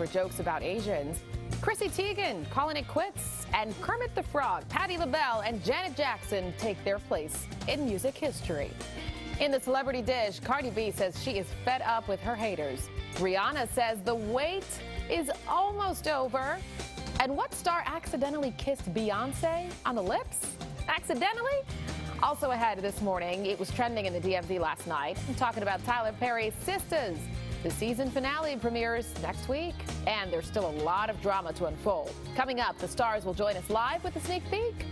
for jokes about Asians. Chrissy Teigen calling it quits, and Kermit the Frog, Patti LaBelle, and Janet Jackson take their place in music history. In the celebrity dish, Cardi B says she is fed up with her haters. Rihanna says the wait is almost over. And what star accidentally kissed Beyonce on the lips? Accidentally? Also ahead this morning, it was trending in the DMV last night. I'm talking about Tyler Perry's Sistas. The season finale premieres next week, and there's still a lot of drama to unfold. Coming up, the stars will join us live with a sneak peek.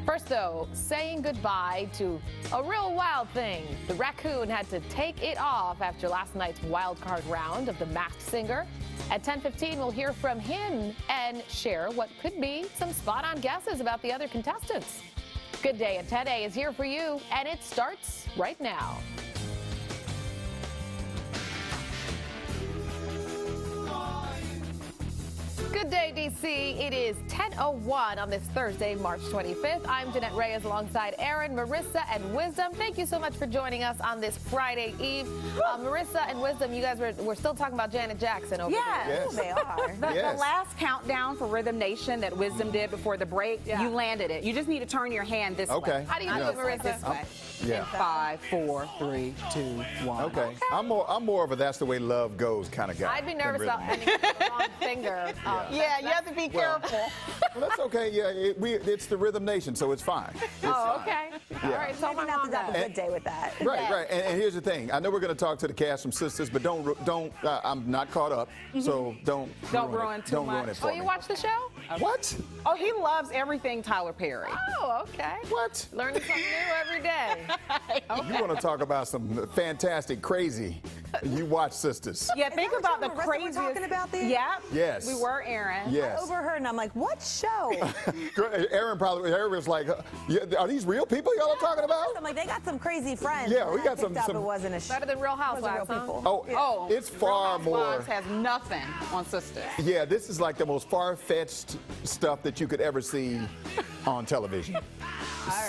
First, though, saying goodbye to a real wild thing. The raccoon had to take it off after last night's wild card round of The Masked Singer. At 10:15, we'll hear from him and share what could be some spot-on guesses about the other contestants. Good Day at 10 A is here for you, and it starts right now. Good day, D.C. It is 10:01 on this Thursday, March 25th. I'm Jeanette Reyes alongside Aaron, Marissa, and Wisdom. Thank you so much for joining us on this Friday Eve. Marissa and Wisdom, you guys were still talking about Janet Jackson over there. Yes, they are. The last countdown for Rhythm Nation that Wisdom did before the break, you landed it. You just need to turn your hand this way. Okay. How do you do it, Marissa? This way. Yeah. 5, 4, 3, 2, 1. Okay. I'm more of a that's the way love goes kind of guy. I'd be nervous about ending with the wrong finger. Yeah, you have to be careful. Well, that's okay. Yeah, it's the Rhythm Nation, so it's fine. It's fine. Okay. All right, tell my Maybe not mom to have a that. good day with that. Right. And here's the thing. I know we're going to talk to the cast from Sisters, but don't. I'm not caught up, so don't ruin too don't much. ruin it for Oh, me. you watch the show? What? Oh, he loves everything Tyler Perry. Oh, okay. What? Learning something new every day. You want to talk about some fantastic, crazy? You watch Sisters. Yeah, think that what about the you and Marissa were craziest. talking about these? Yeah. Yes. We were, Aaron. Yes. I overheard and I'm like, what show? Aaron was like, are these real people y'all are talking about? I'm like, they got some crazy friends. Yeah, we And I got picked up some- It wasn't a show. Better than Real Housewives, huh? people. Oh, it's far Real more. Housewives has nothing on Sisters. Yeah, this is like the most far-fetched stuff that you could ever see on television.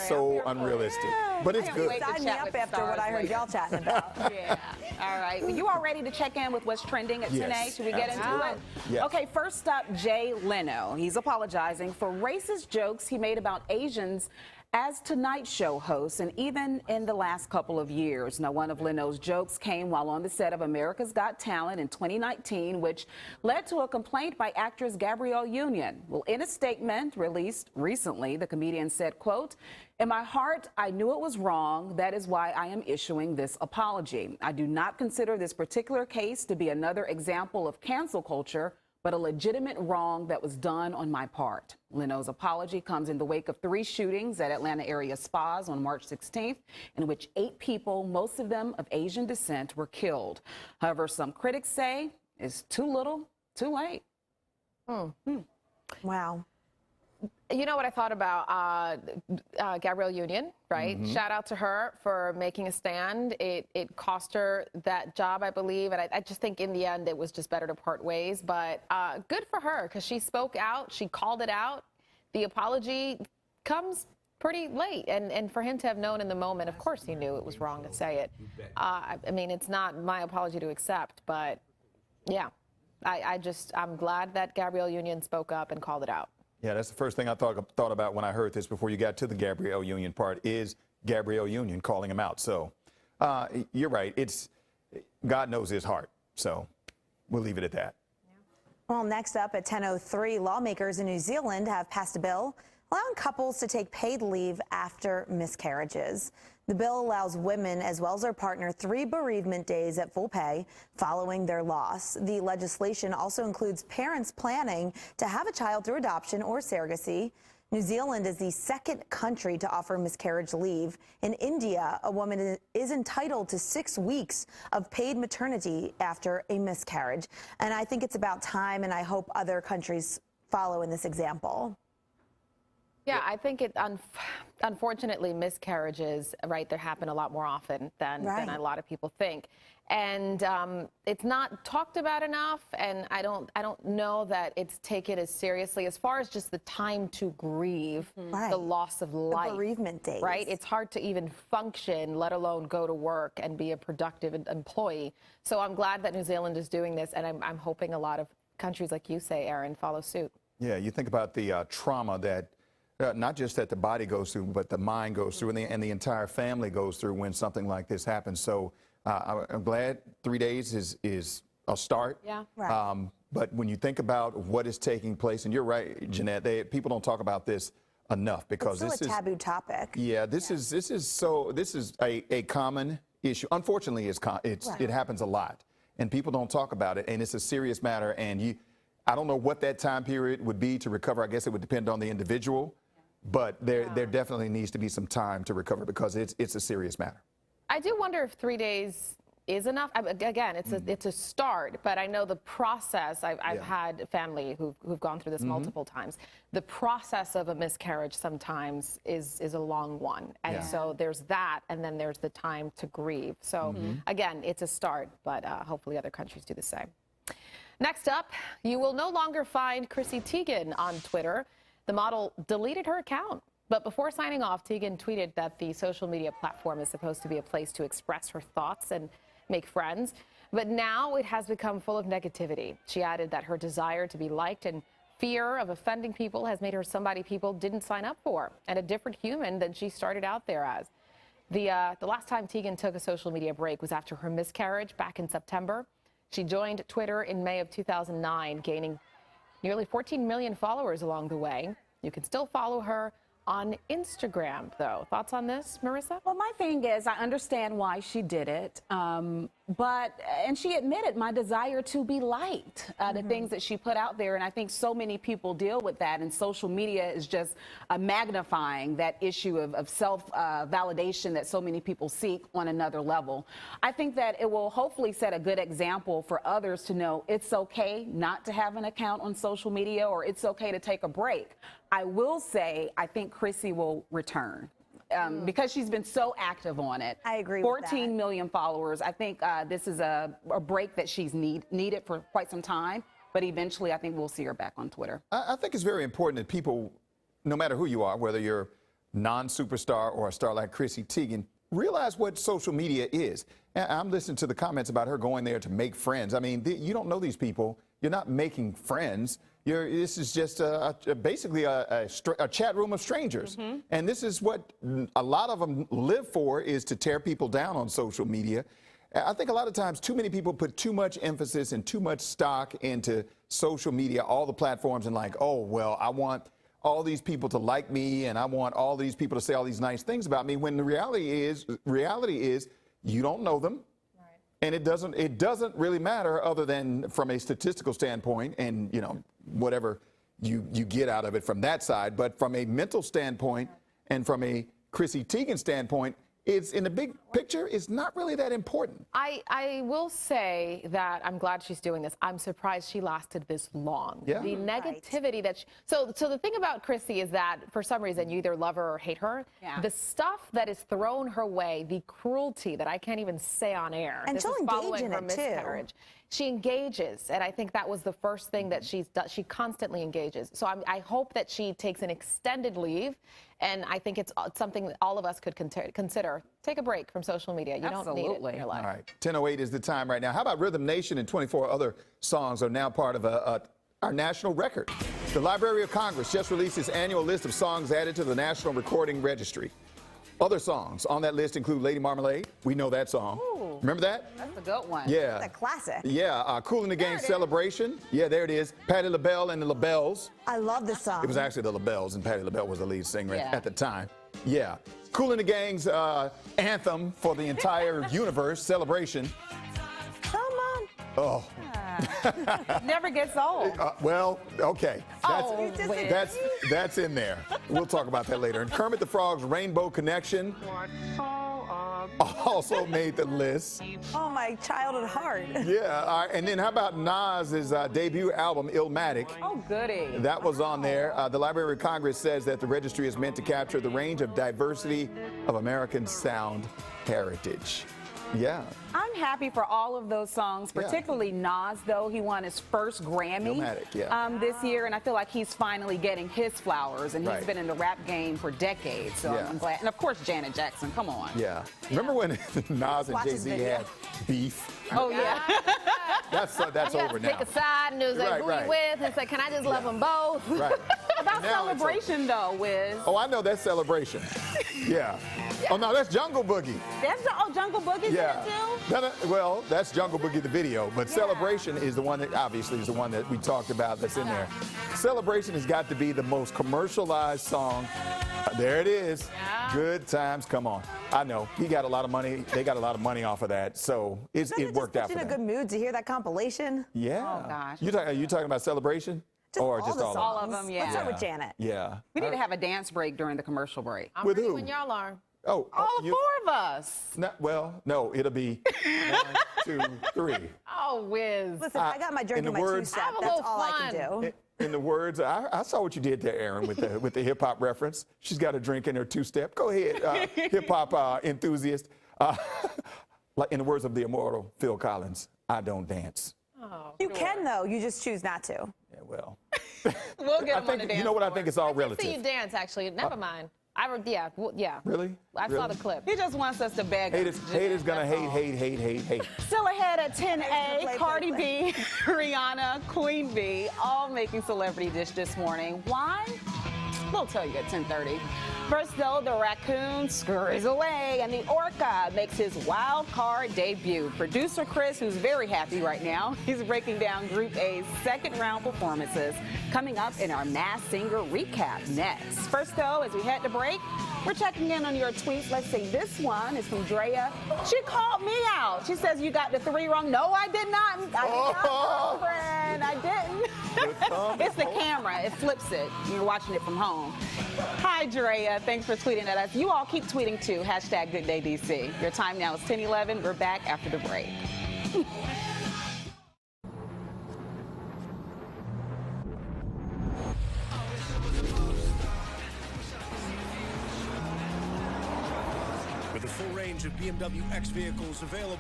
So unrealistic. But it's good. wait. Sign me chat up with after what stars I heard later. y'all chatting about. Yeah. All right. Well, you all ready to check in with what's trending at 10 A? Yes, Should we get into absolutely. it? Yes. Okay, first up, Jay Leno. He's apologizing for racist jokes he made about Asians as Tonight Show host, and even in the last couple of years. Now, one of Leno's jokes came while on the set of America's Got Talent in 2019, which led to a complaint by actress Gabrielle Union. Well, in a statement released recently, the comedian said, quote, "In my heart, I knew it was wrong. That is why I am issuing this apology. I do not consider this particular case to be another example of cancel culture, but a legitimate wrong that was done on my part." Leno's apology comes in the wake of 3 shootings at Atlanta area spas on March 16th, in which 8 people, most of them of Asian descent, were killed. However, some critics say it's too little, too late. Wow. You know what I thought about Gabrielle Union, right? Shout out to her for making a stand. It cost her that job, I believe, and I just think in the end it was just better to part ways. But good for her, because she spoke out, she called it out. The apology comes pretty late, and for him to have known in the moment, of course he knew it was wrong to say it. I mean, it's not my apology to accept, but yeah, I'm glad that Gabrielle Union spoke up and called it out. Yeah, that's the first thing I thought about when I heard this before you got to the Gabrielle Union part is Gabrielle Union calling him out. So you're right. God knows his heart. So we'll leave it at that. Well, next up at 10:03, lawmakers in New Zealand have passed a bill allowing couples to take paid leave after miscarriages. The bill allows women as well as their partner 3 bereavement days at full pay following their loss. The legislation also includes parents planning to have a child through adoption or surrogacy. New Zealand is the 2nd country to offer miscarriage leave. In India, a woman is entitled to 6 weeks of paid maternity after a miscarriage. And I think it's about time, and I hope other countries follow in this example. Yeah, I think unfortunately, miscarriages, right, there happen a lot more often than a lot of people think. And it's not talked about enough, and I don't know that it's taken as seriously as far as just the time to grieve the loss of life. The bereavement days. Right? It's hard to even function, let alone go to work and be a productive employee. So I'm glad that New Zealand is doing this, and I'm hoping a lot of countries, like you say, Aaron, follow suit. Yeah, you think about the trauma that not just that the body goes through, but the mind goes through, and the entire family goes through when something like this happens. So I'm glad 3 days is a start. Yeah. Right. But when you think about what is taking place, and you're right, Jeanette, people don't talk about this enough because It's this still a taboo topic. Yeah, this is a common issue. Unfortunately, it happens a lot, and people don't talk about it, and it's a serious matter. And I don't know what that time period would be to recover. I guess it would depend on the individual, but there definitely needs to be some time to recover because it's a serious matter. I do wonder if 3 days is enough. Again, it's a start, but I know the process. I've had family who've gone through this multiple times. The process of a miscarriage sometimes is a long one, and so there's that, and then there's the time to grieve. So again, it's a start, but hopefully other countries do the same. Next up, you will no longer find Chrissy Teigen on Twitter. The model deleted her account. But before signing off, Teigen tweeted that the social media platform is supposed to be a place to express her thoughts and make friends. But now it has become full of negativity. She added that her desire to be liked and fear of offending people has made her somebody people didn't sign up for, and a different human than she started out there as. The last time Teigen took a social media break was after her miscarriage back in September. She joined Twitter in May of 2009, gaining nearly 14 million followers along the way. You can still follow her on Instagram, though. Thoughts on this, Marissa? Well, my thing is, I understand why she did it, and she admitted my desire to be liked, the things that she put out there, and I think so many people deal with that, and social media is just magnifying that issue of self-validation that so many people seek on another level. I think that it will hopefully set a good example for others to know it's okay not to have an account on social media, or it's okay to take a break. I will say, I think Chrissy will return because she's been so active on it. I agree with 14 that. million followers. I think this is a break that she's needed for quite some time, but eventually I think we'll see her back on Twitter. I think it's very important that people, no matter who you are, whether you're non-superstar or a star like Chrissy Teigen, realize what social media is. I'm listening to the comments about her going there to make friends. I mean, you don't know these people. You're not making friends. This is just basically a chat room of strangers. And this is what a lot of them live for, is to tear people down on social media. I think a lot of times too many people put too much emphasis and too much stock into social media, all the platforms, and like, oh, well, I want all these people to like me and I want all these people to say all these nice things about me, when the reality is you don't know them. And it doesn't really matter, other than from a statistical standpoint and, whatever you get out of it from that side. But from a mental standpoint and from a Chrissy Teigen standpoint, it's, in the big picture, it's not really that important. I will say that I'm glad she's doing this. I'm surprised she lasted this long. Yeah. The negativity that so the thing about Chrissy is that for some reason you either love her or hate her. Yeah. The stuff that is thrown her way, the cruelty that I can't even say on air. And this she'll is engage following in her it, too. miscarriage. She engages, and I think that was the first thing that she's done. She constantly engages. So I hope that she takes an extended leave, and I think it's something that all of us could consider. Take a break from social media. You don't need it in your life. All right, 10:08 is the time right now. How about Rhythm Nation and 24 other songs are now part of our national record? The Library of Congress just released its annual list of songs added to the National Recording Registry. Other songs on that list include Lady Marmalade. We know that song. Ooh. Remember that? That's a good one. Yeah. It's a classic. Yeah, Kool and the Gang, Celebration. Yeah, there it is. Patti LaBelle and the LaBelles. I love this song. It was actually the LaBelles, and Patti LaBelle was the lead singer Yeah. at the time. Yeah. Kool and the Gang's anthem for the entire universe, Celebration. Come on. Oh, Never gets old. well, okay. Oh, wait. That's in there. We'll talk about that later. And Kermit the Frog's Rainbow Connection also made the list. Oh, my childhood heart. Yeah. All right. And then how about Nas's debut album, Illmatic? Oh, goody. That was on there. The Library of Congress says that the registry is meant to capture the range of diversity of American sound heritage. Yeah. I'm happy for all of those songs, Yeah. particularly Nas, though. He won his first Grammy Illmatic, yeah. this year, and I feel like he's finally getting his flowers, and he's Right. been in the rap game for decades, so Yeah. I'm glad. And of course, Janet Jackson, come on. Yeah. Remember when Nas and Watch his Jay-Z video. had beef? Oh, yeah. That's You over have to now. pick a side, and it was like, Right, who right. you with? And say, can I just love them both? Right. About Now it's Celebration, though, Wiz. Oh, I know that's Celebration. Yeah. Oh, no, that's Jungle Boogie. That's Jungle Boogie's Yeah. in it, too? No, well, that's Jungle Boogie, the video. But Celebration is the one that, obviously, is the one that we talked about that's in there. Celebration has got to be the most commercialized song. There it is. Yeah. Good times. Come on. I know. He got a lot of money. They got a lot of money off of that. So it worked out Just for in a them. good mood to hear that compilation. Yeah. Oh, gosh. Are you talking about Celebration? Or just the all All of of them? them, yeah. Let's start with Janet. Yeah. We need to have a dance break during the commercial break. I'm With ready who? when y'all are. Oh, All you- four of us. Well, no, it'll be 1, 2, 3. Oh, Wiz. Listen, I got my drink in and the my words- two-step. Have a That's little all I can fun. do. In the words, I saw what you did there, Aaron, with the hip hop reference. She's got a drink in her two-step. Go ahead, hip hop enthusiast. Like in the words of the immortal Phil Collins, I don't dance. Oh, You can, though. You just choose not to. Yeah, well, We'll get I them on the think dance you know what I floor. think it's all I see you relative. dance, actually. Never mind. Yeah. Really? I saw Really? the clip. He just wants us to beg him. Haters gonna That's all. hate. Still ahead at 10A, Play, Cardi play, B, Rihanna, Queen B, all making Celebrity Dish this morning. Why? We'll tell you at 10:30. First, though, the raccoon scurries away, and the orca makes his wild card debut. Producer Chris, who's very happy right now, he's breaking down Group A's second-round performances coming up in our Masked Singer recap next. First, though, as we head to break, we're checking in on your tweets. Let's see, this one is from Drea. She called me out. She says you got the 3 wrong. No, I did not. I did not, girlfriend. I didn't. It's the camera. It flips it. You're watching it from home. Hi, Drea. Thanks for tweeting at us. You all keep tweeting too. Hashtag GoodDayDC. Your time now is 10:11. We're back after the break. With a full range of BMW X vehicles available.